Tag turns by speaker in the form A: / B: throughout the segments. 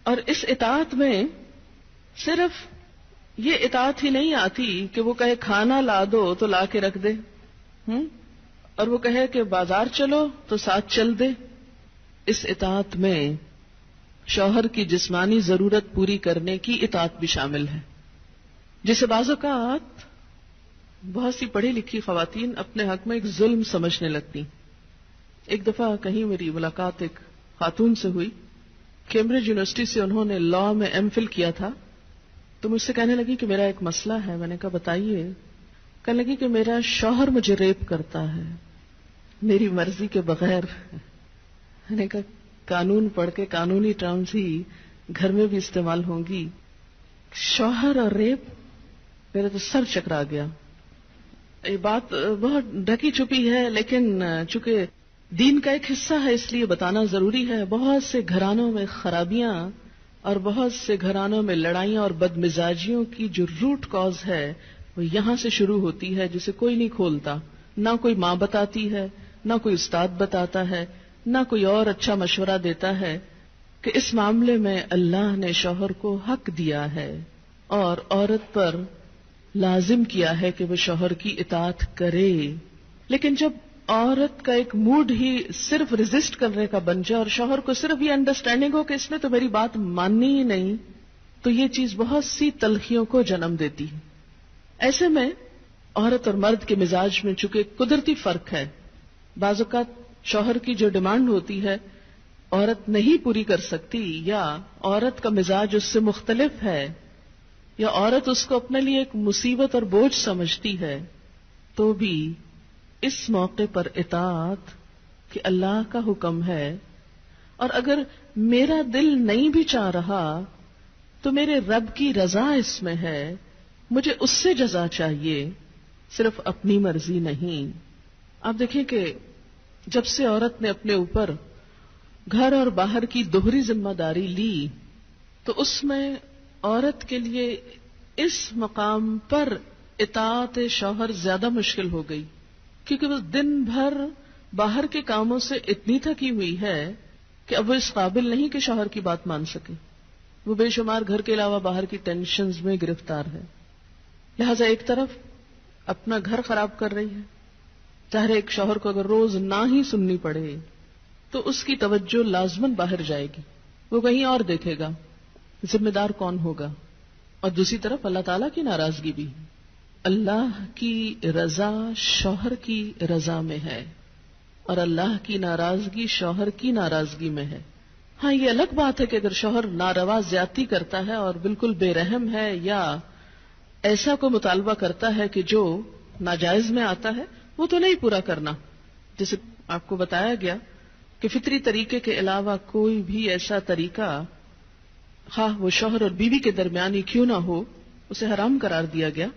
A: اور اس اطاعت میں صرف یہ اطاعت ہی نہیں آتی کہ وہ کہے کھانا لا دو تو لا کے رکھ دے، اور وہ کہے کہ بازار چلو تو ساتھ چل دے. اس اطاعت میں شوہر کی جسمانی ضرورت پوری کرنے کی اطاعت بھی شامل ہے، جسے بعض اوقات بہت سی پڑھی لکھی خواتین اپنے حق میں ایک ظلم سمجھنے لگتی. ایک دفعہ کہیں میری ملاقات ایک خاتون سے ہوئی، کیمبرج یونیورسٹی سے انہوں نے لاء میں ایم فل کیا تھا. تو مجھ سے کہنے لگی کہ میرا ایک مسئلہ ہے. میں نے کہا بتائیے. کہنے لگی کہ میرا شوہر مجھے ریپ کرتا ہے میری مرضی کے بغیر. میں نے کہا قانون پڑھ کے قانونی ٹرمز ہی گھر میں بھی استعمال ہوں گی. شوہر اور ریپ، میرا تو سر چکرا گیا. یہ بات بہت ڈھکی چھپی ہے لیکن چونکہ دین کا ایک حصہ ہے اس لیے بتانا ضروری ہے. بہت سے گھرانوں میں خرابیاں اور بہت سے گھرانوں میں لڑائیاں اور بدمزاجیوں کی جو روٹ کاز ہے وہ یہاں سے شروع ہوتی ہے، جسے کوئی نہیں کھولتا. نہ کوئی ماں بتاتی ہے، نہ کوئی استاد بتاتا ہے، نہ کوئی اور اچھا مشورہ دیتا ہے کہ اس معاملے میں اللہ نے شوہر کو حق دیا ہے اور عورت پر لازم کیا ہے کہ وہ شوہر کی اطاعت کرے. لیکن جب عورت کا ایک موڈ ہی صرف ریزسٹ کرنے کا بن جائے اور شوہر کو صرف یہ انڈرسٹینڈنگ ہو کہ اس نے تو میری بات ماننی ہی نہیں، تو یہ چیز بہت سی تلخیوں کو جنم دیتی ہے. ایسے میں عورت اور مرد کے مزاج میں چونکہ قدرتی فرق ہے، بعض اوقات شوہر کی جو ڈیمانڈ ہوتی ہے عورت نہیں پوری کر سکتی، یا عورت کا مزاج اس سے مختلف ہے، یا عورت اس کو اپنے لیے ایک مصیبت اور بوجھ سمجھتی ہے، تو بھی اس موقع پر اطاعت کہ اللہ کا حکم ہے. اور اگر میرا دل نہیں بھی چاہ رہا تو میرے رب کی رضا اس میں ہے، مجھے اس سے جزا چاہیے، صرف اپنی مرضی نہیں. آپ دیکھیں کہ جب سے عورت نے اپنے اوپر گھر اور باہر کی دوہری ذمہ داری لی تو اس میں عورت کے لیے اس مقام پر اطاعت شوہر زیادہ مشکل ہو گئی، کیونکہ وہ دن بھر باہر کے کاموں سے اتنی تھکی ہوئی ہے کہ اب وہ اس قابل نہیں کہ شوہر کی بات مان سکے. وہ بے شمار گھر کے علاوہ باہر کی ٹینشنز میں گرفتار ہے. لہذا ایک طرف اپنا گھر خراب کر رہی ہے، چاہے ایک شوہر کو اگر روز نہ ہی سننی پڑے تو اس کی توجہ لازماً باہر جائے گی، وہ کہیں اور دیکھے گا، ذمہ دار کون ہوگا. اور دوسری طرف اللہ تعالیٰ کی ناراضگی بھی. اللہ کی رضا شوہر کی رضا میں ہے اور اللہ کی ناراضگی شوہر کی ناراضگی میں ہے. ہاں یہ الگ بات ہے کہ اگر شوہر ناروا زیادتی کرتا ہے اور بالکل بے رحم ہے یا ایسا کو مطالبہ کرتا ہے کہ جو ناجائز میں آتا ہے، وہ تو نہیں پورا کرنا. جیسے آپ کو بتایا گیا کہ فطری طریقے کے علاوہ کوئی بھی ایسا طریقہ خواہ وہ شوہر اور بیوی کے درمیان ہی کیوں نہ ہو اسے حرام قرار دیا گیا،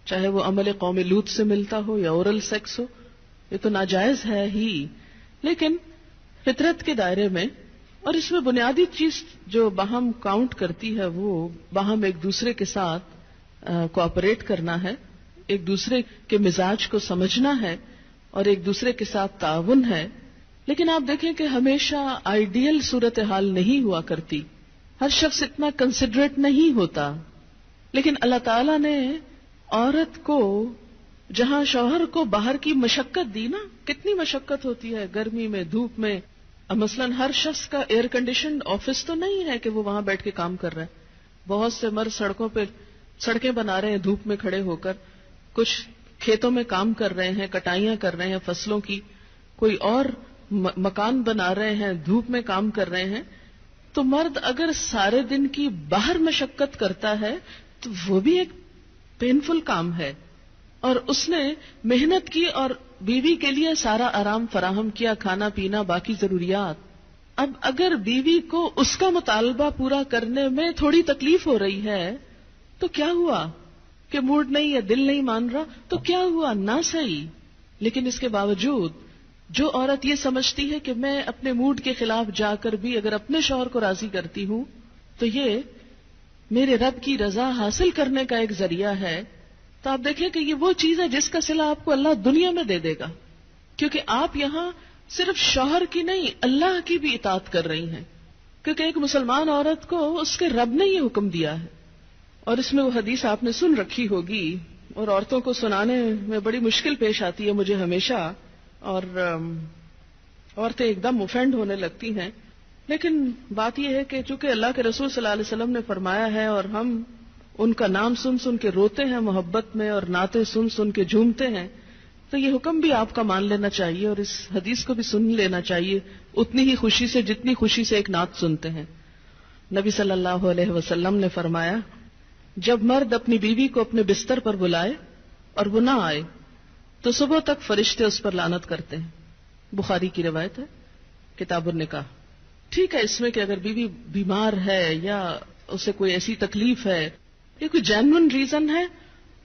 A: چاہے وہ عمل قوم لوط سے ملتا ہو یا اورل سیکس ہو، یہ تو ناجائز ہے ہی. لیکن فطرت کے دائرے میں، اور اس میں بنیادی چیز جو باہم کاؤنٹ کرتی ہے وہ باہم ایک دوسرے کے ساتھ کوآپریٹ کرنا ہے، ایک دوسرے کے مزاج کو سمجھنا ہے اور ایک دوسرے کے ساتھ تعاون ہے. لیکن آپ دیکھیں کہ ہمیشہ آئیڈیل صورتحال نہیں ہوا کرتی، ہر شخص اتنا کنسیڈریٹ نہیں ہوتا. لیکن اللہ تعالیٰ نے عورت کو جہاں شوہر کو باہر کی مشقت دی نا، کتنی مشقت ہوتی ہے گرمی میں، دھوپ میں. مثلاً ہر شخص کا ایئر کنڈیشنڈ آفس تو نہیں ہے کہ وہ وہاں بیٹھ کے کام کر رہا ہے. بہت سے مرد سڑکوں پہ سڑکیں بنا رہے ہیں دھوپ میں کھڑے ہو کر، کچھ کھیتوں میں کام کر رہے ہیں، کٹائیاں کر رہے ہیں فصلوں کی، کوئی اور مکان بنا رہے ہیں، دھوپ میں کام کر رہے ہیں. تو مرد اگر سارے دن کی باہر مشقت کرتا ہے تو وہ بھی ایک پینفل کام ہے، اور اس نے محنت کی اور بیوی کے لیے سارا آرام فراہم کیا، کھانا پینا باقی ضروریات. اب اگر بیوی کو اس کا مطالبہ پورا کرنے میں تھوڑی تکلیف ہو رہی ہے تو کیا ہوا کہ موڈ نہیں یا دل نہیں مان رہا تو کیا ہوا، نہ صحیح. لیکن اس کے باوجود جو عورت یہ سمجھتی ہے کہ میں اپنے موڈ کے خلاف جا کر بھی اگر اپنے شوہر کو راضی کرتی ہوں تو یہ میرے رب کی رضا حاصل کرنے کا ایک ذریعہ ہے، تو آپ دیکھیں کہ یہ وہ چیز ہے جس کا صلہ آپ کو اللہ دنیا میں دے دے گا، کیونکہ آپ یہاں صرف شوہر کی نہیں اللہ کی بھی اطاعت کر رہی ہیں. کیونکہ ایک مسلمان عورت کو اس کے رب نے یہ حکم دیا ہے. اور اس میں وہ حدیث آپ نے سن رکھی ہوگی اور عورتوں کو سنانے میں بڑی مشکل پیش آتی ہے مجھے ہمیشہ, اور عورتیں ایک دم اوفینڈ ہونے لگتی ہیں. لیکن بات یہ ہے کہ چونکہ اللہ کے رسول صلی اللہ علیہ وسلم نے فرمایا ہے اور ہم ان کا نام سن سن کے روتے ہیں محبت میں اور نعتیں سن سن کے جھومتے ہیں, تو یہ حکم بھی آپ کا مان لینا چاہیے اور اس حدیث کو بھی سن لینا چاہیے اتنی ہی خوشی سے جتنی خوشی سے ایک نعت سنتے ہیں. نبی صلی اللہ علیہ وسلم نے فرمایا, جب مرد اپنی بیوی کو اپنے بستر پر بلائے اور وہ نہ آئے تو صبح تک فرشتے اس پر لعنت کرتے ہیں. بخاری کی روایت ہے, کتاب النکاح. ٹھیک ہے اس میں کہ اگر بیوی بیمار ہے یا اسے کوئی ایسی تکلیف ہے یا کوئی جینون ریزن ہے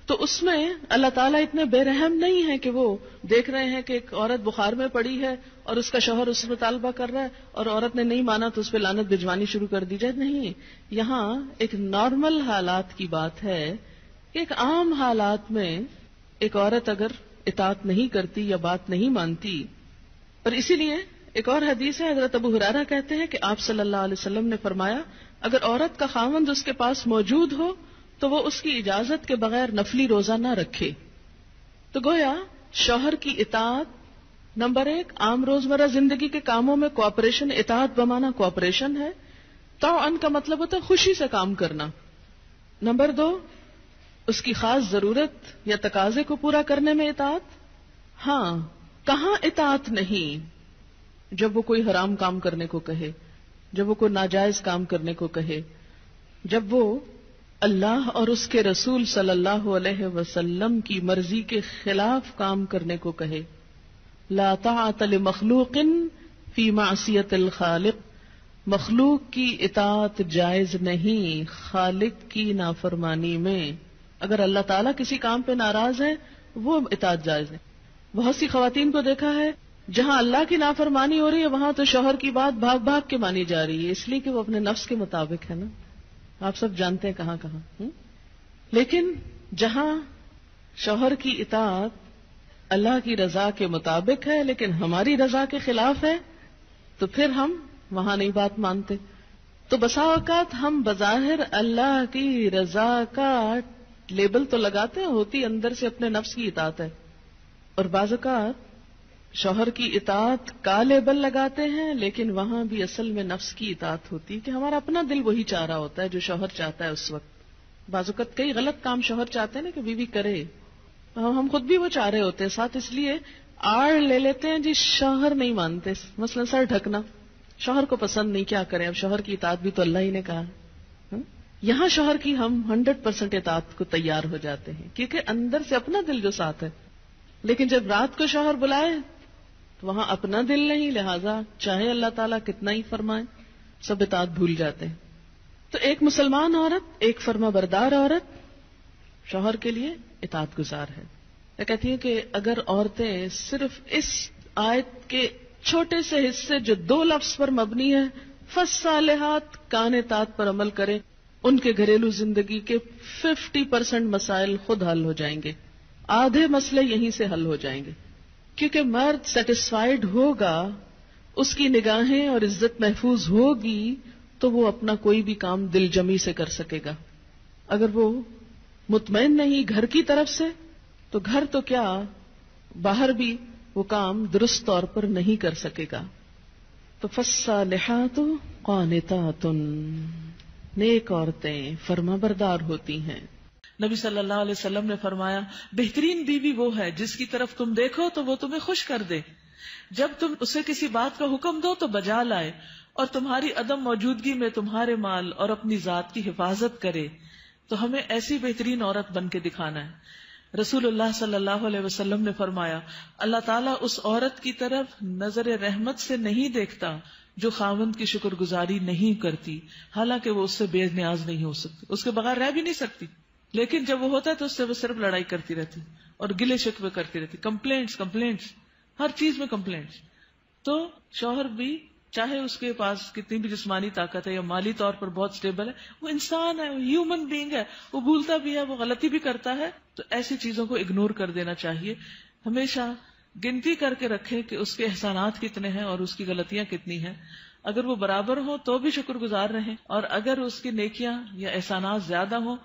A: تو اس میں اللہ تعالیٰ اتنے بے رحم نہیں ہے کہ وہ دیکھ رہے ہیں کہ ایک عورت بخار میں پڑی ہے اور اس کا شوہر اس سے مطالبہ کر رہا ہے اور عورت نے نہیں مانا تو اس پہ لعنت بھجوانی شروع کر دی جائے. نہیں, یہاں ایک نارمل حالات کی بات ہے کہ ایک عام حالات میں ایک عورت اگر اطاعت نہیں کرتی یا بات نہیں مانتی. اور اسی لیے ایک اور حدیث ہے, حضرت ابو ہریرہ کہتے ہیں کہ آپ صلی اللہ علیہ وسلم نے فرمایا, اگر عورت کا خاوند اس کے پاس موجود ہو تو وہ اس کی اجازت کے بغیر نفلی روزہ نہ رکھے. تو گویا شوہر کی اطاعت نمبر 1 عام روزمرہ زندگی کے کاموں میں کوآپریشن, اطاعت بمانا کوآپریشن ہے. طوعاً کا مطلب ہوتا ہے خوشی سے کام کرنا. نمبر 2 اس کی خاص ضرورت یا تقاضے کو پورا کرنے میں اطاعت. ہاں, کہاں اطاعت نہیں؟ جب وہ کوئی حرام کام کرنے کو کہے, جب وہ کوئی ناجائز کام کرنے کو کہے, جب وہ اللہ اور اس کے رسول صلی اللہ علیہ وسلم کی مرضی کے خلاف کام کرنے کو کہے. لا طاعت لمخلوق فی معصیت الخالق, مخلوق کی اطاعت جائز نہیں خالق کی نافرمانی میں. اگر اللہ تعالیٰ کسی کام پہ ناراض ہے وہ اطاعت جائز نہیں. بہت سی خواتین کو دیکھا ہے جہاں اللہ کی نافرمانی ہو رہی ہے وہاں تو شوہر کی بات بھاگ بھاگ کے مانی جا رہی ہے, اس لیے کہ وہ اپنے نفس کے مطابق ہے نا. آپ سب جانتے ہیں کہاں کہاں. لیکن جہاں شوہر کی اطاعت اللہ کی رضا کے مطابق ہے لیکن ہماری رضا کے خلاف ہے تو پھر ہم وہاں نہیں بات مانتے. تو بسا اوقات ہم بظاہر اللہ کی رضا کا لیبل تو لگاتے ہیں, ہوتی اندر سے اپنے نفس کی اطاعت ہے. اور بعض اوقات شوہر کی اطاعت کا لیبل لگاتے ہیں لیکن وہاں بھی اصل میں نفس کی اطاعت ہوتی ہے کہ ہمارا اپنا دل وہی چاہ رہا ہوتا ہے جو شوہر چاہتا ہے اس وقت. بعض اوقات کئی غلط کام شوہر چاہتے ہیں نا کہ بیوی کرے, ہم خود بھی وہ چاہ رہے ہوتے ہیں ساتھ, اس لیے آڑ لے لیتے ہیں جی شوہر نہیں مانتے. مثلا سر ڈھکنا شوہر کو پسند نہیں, کیا کریں, اب شوہر کی اطاعت بھی تو اللہ ہی نے کہا. یہاں شوہر کی ہم 100% اطاعت کو تیار ہو جاتے ہیں کیونکہ اندر سے اپنا دل جو ساتھ ہے. لیکن جب رات کو شوہر بلائے تو وہاں اپنا دل نہیں, لہذا چاہے اللہ تعالیٰ کتنا ہی فرمائے سب اطاعت بھول جاتے ہیں. تو ایک مسلمان عورت, ایک فرما بردار عورت شوہر کے لیے اطاعت گزار ہے. میں کہتی ہوں کہ اگر عورتیں صرف اس آیت کے چھوٹے سے حصے جو 2 لفظ پر مبنی ہے فالصالحات قانتات پر عمل کریں, ان کے گھریلو زندگی کے 50% مسائل خود حل ہو جائیں گے. آدھے مسئلے یہیں سے حل ہو جائیں گے کیونکہ مرد سیٹسفائیڈ ہوگا, اس کی نگاہیں اور عزت محفوظ ہوگی تو وہ اپنا کوئی بھی کام دل جمی سے کر سکے گا. اگر وہ مطمئن نہیں گھر کی طرف سے تو گھر تو کیا باہر بھی وہ کام درست طور پر نہیں کر سکے گا. تو فالصالحات قانتات, نیک عورتیں فرما بردار ہوتی ہیں.
B: نبی صلی اللہ علیہ وسلم نے فرمایا, بہترین بیوی وہ ہے جس کی طرف تم دیکھو تو وہ تمہیں خوش کر دے, جب تم اسے کسی بات کا حکم دو تو بجا لائے, اور تمہاری عدم موجودگی میں تمہارے مال اور اپنی ذات کی حفاظت کرے. تو ہمیں ایسی بہترین عورت بن کے دکھانا ہے. رسول اللہ صلی اللہ علیہ وسلم نے فرمایا, اللہ تعالیٰ اس عورت کی طرف نظر رحمت سے نہیں دیکھتا جو خاوند کی شکر گزاری نہیں کرتی, حالانکہ وہ اس سے بے نیاز نہیں ہو سکتی, اس کے بغیر رہ بھی نہیں سکتی, لیکن جب وہ ہوتا ہے تو اس سے وہ صرف لڑائی کرتی رہتی اور گلے شکوے کرتی رہتی, کمپلینٹس ہر چیز میں کمپلینٹس. تو شوہر بھی چاہے اس کے پاس کتنی بھی جسمانی طاقت ہے یا مالی طور پر بہت سٹیبل ہے, وہ انسان ہے, وہ ہیومن بینگ ہے, وہ بھولتا بھی ہے, وہ غلطی بھی کرتا ہے. تو ایسی چیزوں کو اگنور کر دینا چاہیے. ہمیشہ گنتی کر کے رکھیں کہ اس کے احسانات کتنے ہیں اور اس کی غلطیاں کتنی ہیں. اگر وہ برابر ہو تو بھی شکر گزار رہیں، اور اگر اس کی نیکیاں یا احسانات زیادہ ہوں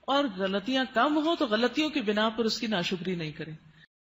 B: اور غلطیاں کم ہوں تو غلطیوں کی بنا پر اس کی ناشکری نہیں کریں.